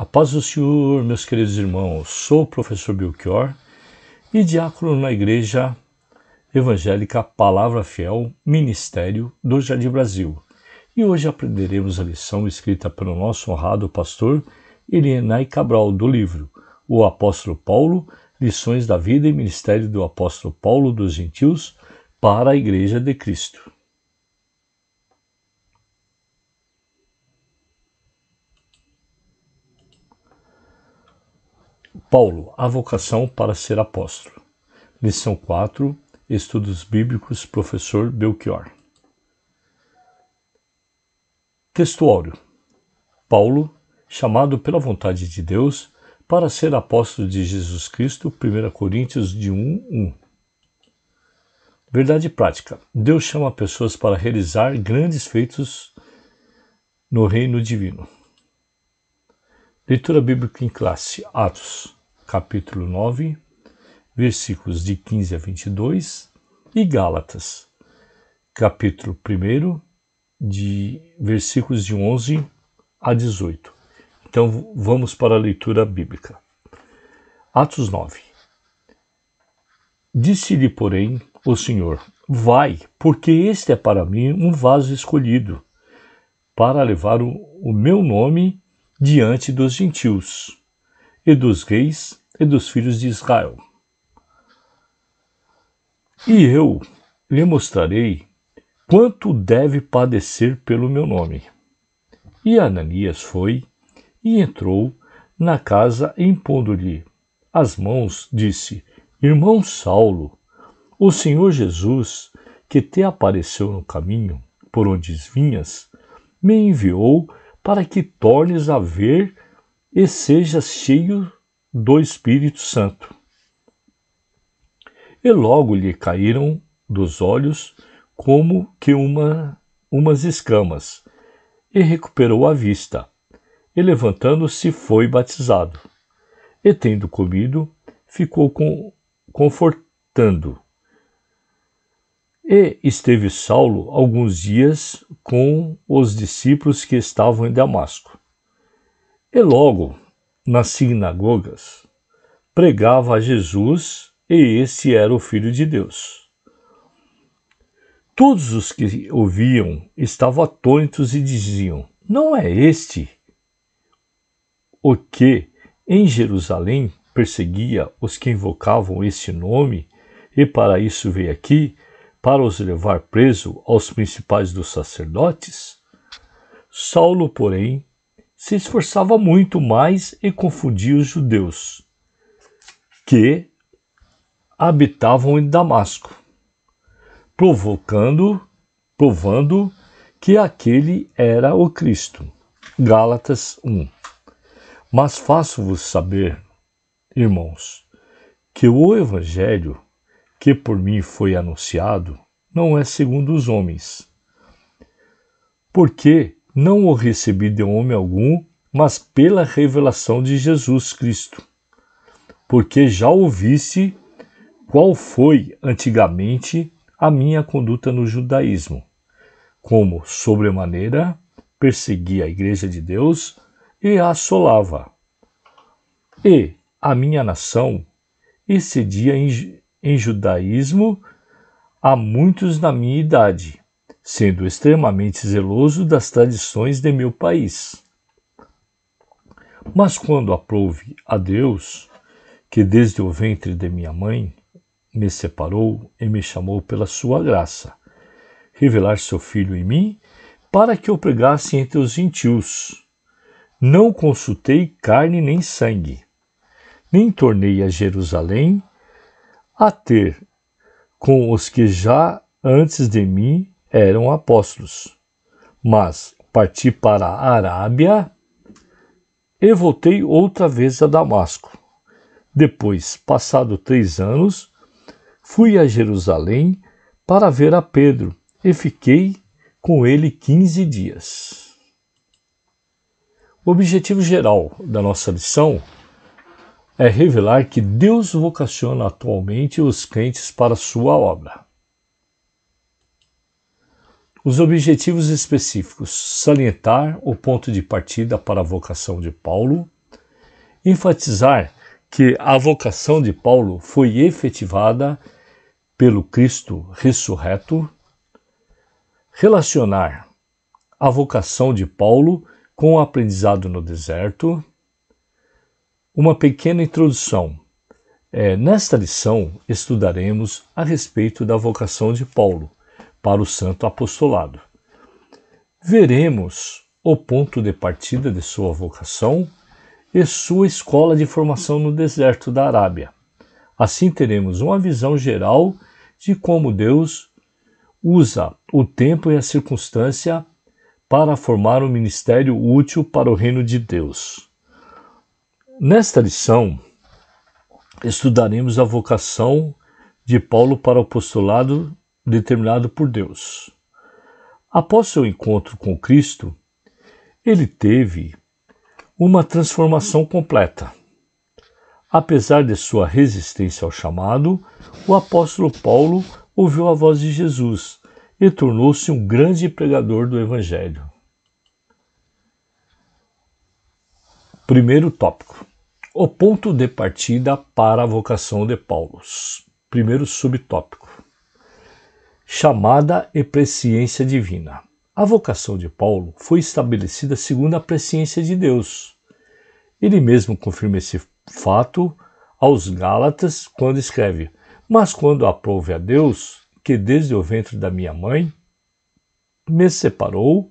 A paz do Senhor, meus queridos irmãos, sou o professor Belchior e diácono na Igreja Evangélica Palavra Fiel, Ministério do Jardim Brasil. E hoje aprenderemos a lição escrita pelo nosso honrado pastor Elienay Cabral, do livro O Apóstolo Paulo, Lições da Vida e Ministério do Apóstolo Paulo dos Gentios para a Igreja de Cristo. Paulo, a vocação para ser apóstolo. Lição 4, Estudos Bíblicos, professor Belchior. Textuário. Paulo, chamado pela vontade de Deus para ser apóstolo de Jesus Cristo, 1 Coríntios 1:1. Verdade prática. Deus chama pessoas para realizar grandes feitos no reino divino. Leitura bíblica em classe. Atos, capítulo 9, versículos de 15 a 22 e Gálatas, capítulo 1, de versículos de 11 a 18. Então vamos para a leitura bíblica. Atos 9. Disse-lhe, porém, o Senhor: vai, porque este é para mim um vaso escolhido, para levar o meu nome diante dos gentios, e dos reis, e dos filhos de Israel. E eu lhe mostrarei quanto deve padecer pelo meu nome. E Ananias foi e entrou na casa, e impondo-lhe as mãos, disse: Irmão Saulo, o Senhor Jesus, que te apareceu no caminho por onde vinhas, me enviou para que tornes a ver e sejas cheio do Espírito Santo. E logo lhe caíram dos olhos como que umas escamas, e recuperou a vista, e levantando-se foi batizado. E tendo comido, ficou confortando. E esteve Saulo alguns dias com os discípulos que estavam em Damasco. E logo, nas sinagogas, pregava a Jesus, e esse era o Filho de Deus. Todos os que ouviam estavam atônitos e diziam: não é este o que em Jerusalém perseguia os que invocavam este nome, e para isso veio aqui, para os levar preso aos principais dos sacerdotes? Saulo, porém, se esforçava muito mais e confundia os judeus que habitavam em Damasco, provando que aquele era o Cristo. Gálatas 1. Mas faço-vos saber, irmãos, que o evangelho que por mim foi anunciado não é segundo os homens, porque não o recebi de homem algum, mas pela revelação de Jesus Cristo, porque já ouviste qual foi antigamente a minha conduta no judaísmo, como sobremaneira persegui a igreja de Deus e a assolava. E a minha nação excedia em judaísmo a muitos na minha idade, sendo extremamente zeloso das tradições de meu país. Mas quando aprouve a Deus, que desde o ventre de minha mãe me separou e me chamou pela sua graça, revelar seu Filho em mim, para que eu pregasse entre os gentios, não consultei carne nem sangue, nem tornei a Jerusalém a ter com os que já antes de mim eram apóstolos, mas parti para a Arábia e voltei outra vez a Damasco. Depois, passado 3 anos, fui a Jerusalém para ver a Pedro e fiquei com ele 15 dias. O objetivo geral da nossa lição é revelar que Deus vocaciona atualmente os crentes para a sua obra. Os objetivos específicos: salientar o ponto de partida para a vocação de Paulo, enfatizar que a vocação de Paulo foi efetivada pelo Cristo ressurreto, relacionar a vocação de Paulo com o aprendizado no deserto. Uma pequena introdução. Nesta lição, estudaremos a respeito da vocação de Paulo para o santo apostolado. Veremos o ponto de partida de sua vocação e sua escola de formação no deserto da Arábia. Assim teremos uma visão geral de como Deus usa o tempo e a circunstância para formar um ministério útil para o reino de Deus. Nesta lição, estudaremos a vocação de Paulo para o apostolado determinado por Deus. Após seu encontro com Cristo, ele teve uma transformação completa. Apesar de sua resistência ao chamado, o apóstolo Paulo ouviu a voz de Jesus e tornou-se um grande pregador do Evangelho. Primeiro tópico. O ponto de partida para a vocação de Paulo. Primeiro subtópico. Chamada e presciência divina. A vocação de Paulo foi estabelecida segundo a presciência de Deus. Ele mesmo confirma esse fato aos Gálatas quando escreve: mas quando aprouve a Deus, que desde o ventre da minha mãe me separou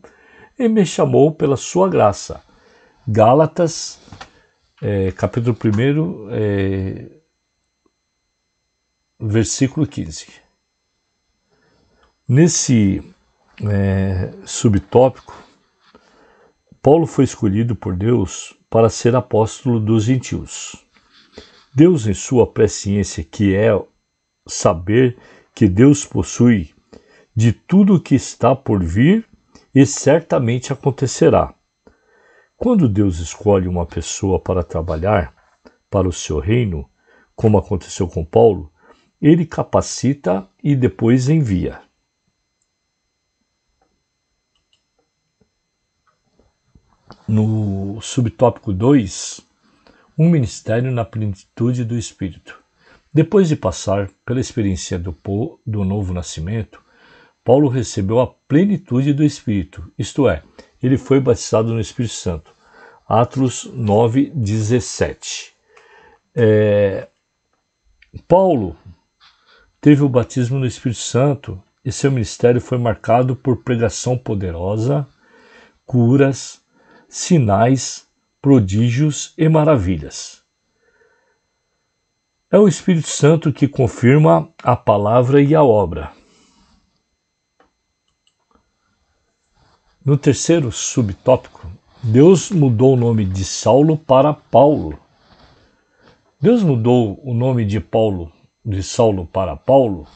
e me chamou pela sua graça. Gálatas, capítulo 1, versículo 15. Nesse subtópico, Paulo foi escolhido por Deus para ser apóstolo dos gentios. Deus, em sua presciência, que é saber que Deus possui de tudo o que está por vir e certamente acontecerá. Quando Deus escolhe uma pessoa para trabalhar para o seu reino, como aconteceu com Paulo, ele capacita e depois envia. No subtópico 2, um ministério na plenitude do Espírito. Depois de passar pela experiência do novo nascimento, Paulo recebeu a plenitude do Espírito, isto é, ele foi batizado no Espírito Santo. Atos 9:17. Paulo teve o batismo no Espírito Santo e seu ministério foi marcado por pregação poderosa, curas, sinais, prodígios e maravilhas. É o Espírito Santo que confirma a palavra e a obra. No terceiro subtópico, Deus mudou o nome de Saulo para Paulo. Deus mudou o nome de Saulo para Paulo.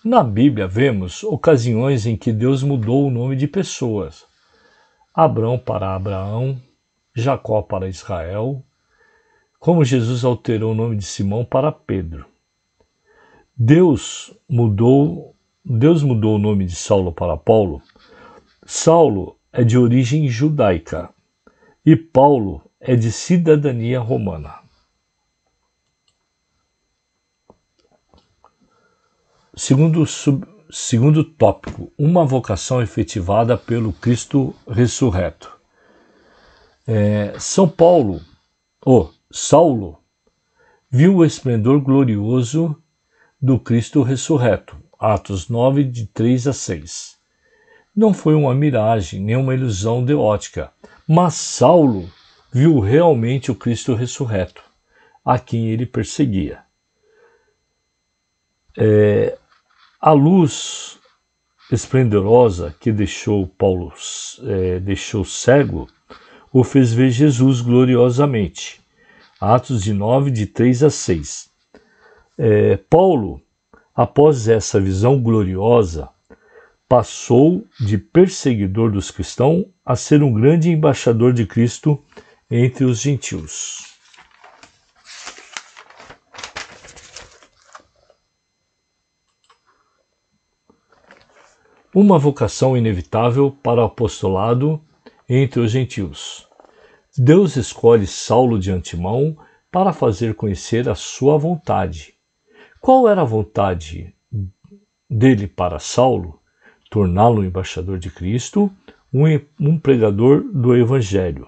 Na Bíblia vemos ocasiões em que Deus mudou o nome de pessoas. Abrão para Abraão, Jacó para Israel, como Jesus alterou o nome de Simão para Pedro. Deus mudou o nome de Saulo para Paulo. Saulo é de origem judaica e Paulo é de cidadania romana. Segundo tópico, uma vocação efetivada pelo Cristo ressurreto. Saulo viu o esplendor glorioso do Cristo ressurreto. Atos 9, de 3-6. Não foi uma miragem, nem uma ilusão de ótica, mas Saulo viu realmente o Cristo ressurreto, a quem ele perseguia. A luz esplendorosa que deixou Paulo cego o fez ver Jesus gloriosamente. Atos 9, de 3-6. Paulo, após essa visão gloriosa, passou de perseguidor dos cristãos a ser um grande embaixador de Cristo entre os gentios. Uma vocação inevitável para o apostolado entre os gentios. Deus escolhe Saulo de antemão para fazer conhecer a sua vontade. Qual era a vontade dele para Saulo? Torná-lo embaixador de Cristo, um pregador do Evangelho.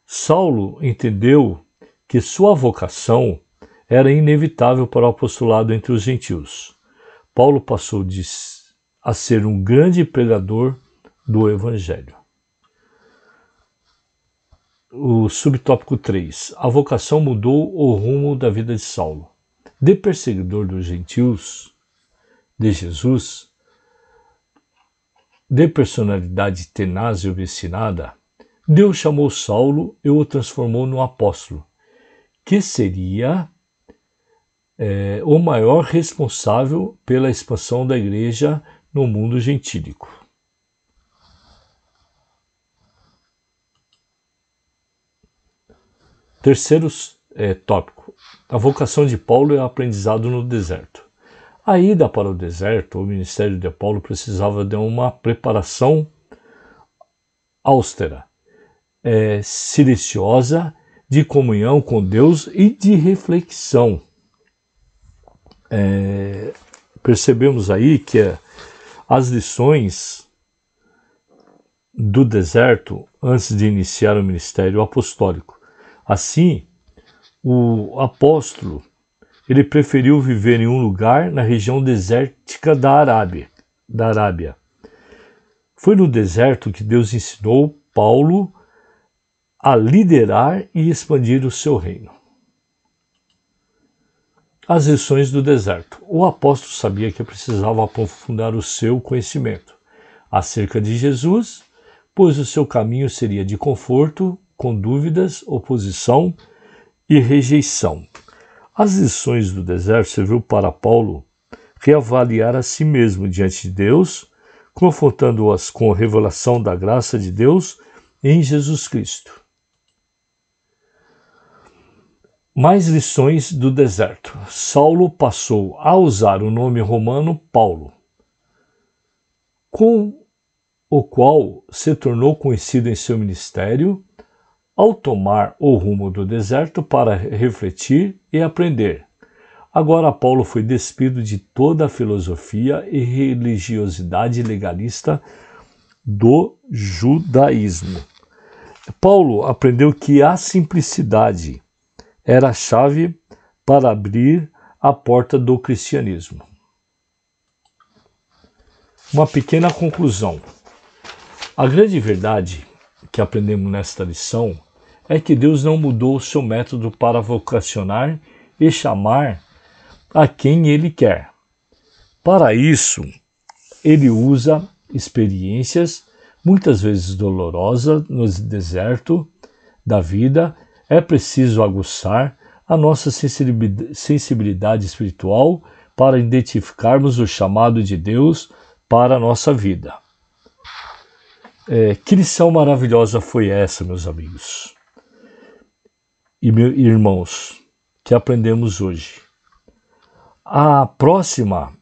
Saulo entendeu que sua vocação era inevitável para o apostolado entre os gentios. Paulo passou a ser um grande pregador do Evangelho. O subtópico 3. A vocação mudou o rumo da vida de Saulo. De perseguidor dos gentios de Jesus, de personalidade tenaz e obstinada, Deus chamou Saulo e o transformou num apóstolo, que seria o maior responsável pela expansão da igreja no mundo gentílico. Terceiro tópico. A vocação de Paulo é o aprendizado no deserto. A ida para o deserto, o ministério de Paulo precisava de uma preparação austera, silenciosa, de comunhão com Deus e de reflexão. Percebemos aí que as lições do deserto antes de iniciar o ministério apostólico. Assim, o apóstolo ele preferiu viver em um lugar na região desértica da Arábia. Foi no deserto que Deus ensinou Paulo a liderar e expandir o seu reino. As lições do deserto. O apóstolo sabia que precisava aprofundar o seu conhecimento acerca de Jesus, pois o seu caminho seria de conforto, com dúvidas, oposição e rejeição. As lições do deserto serviu para Paulo reavaliar a si mesmo diante de Deus, confrontando-as com a revelação da graça de Deus em Jesus Cristo. Mais lições do deserto. Saulo passou a usar o nome romano Paulo, com o qual se tornou conhecido em seu ministério, ao tomar o rumo do deserto para refletir e aprender. Agora Paulo foi despido de toda a filosofia e religiosidade legalista do judaísmo. Paulo aprendeu que a simplicidade era a chave para abrir a porta do cristianismo. Uma pequena conclusão. A grande verdade que aprendemos nesta lição é que Deus não mudou o seu método para vocacionar e chamar a quem Ele quer. Para isso, Ele usa experiências, muitas vezes dolorosas, no deserto da vida. É preciso aguçar a nossa sensibilidade espiritual para identificarmos o chamado de Deus para a nossa vida. Que lição maravilhosa foi essa, meus amigos e irmãos, que aprendemos hoje. A próxima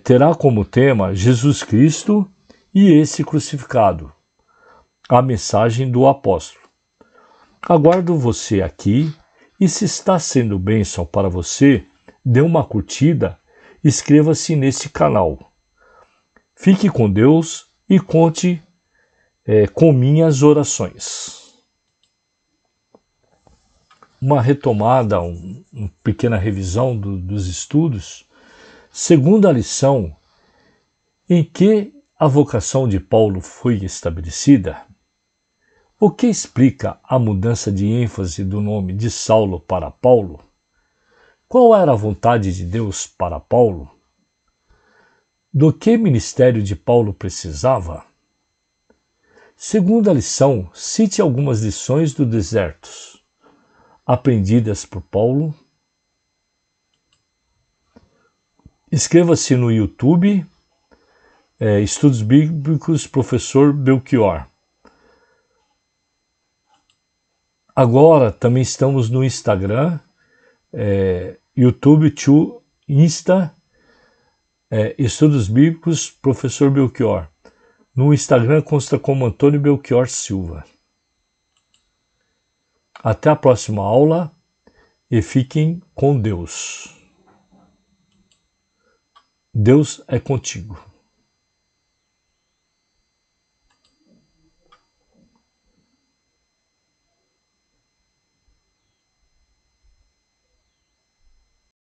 terá como tema Jesus Cristo e esse crucificado, a mensagem do apóstolo. Aguardo você aqui e se está sendo bênção para você, dê uma curtida, inscreva-se nesse canal. Fique com Deus e conte com minhas orações. Uma retomada, uma pequena revisão dos estudos. Segunda lição, em que a vocação de Paulo foi estabelecida? O que explica a mudança de ênfase do nome de Saulo para Paulo? Qual era a vontade de Deus para Paulo? Do que o ministério de Paulo precisava? Segunda lição, cite algumas lições do deserto aprendidas por Paulo. Inscreva-se no YouTube, Estudos Bíblicos Professor Belchior. Agora também estamos no Instagram, YouTube to Insta, Estudos Bíblicos Professor Belchior. No Instagram consta como Antônio Belchior Silva. Até a próxima aula e fiquem com Deus. Deus é contigo.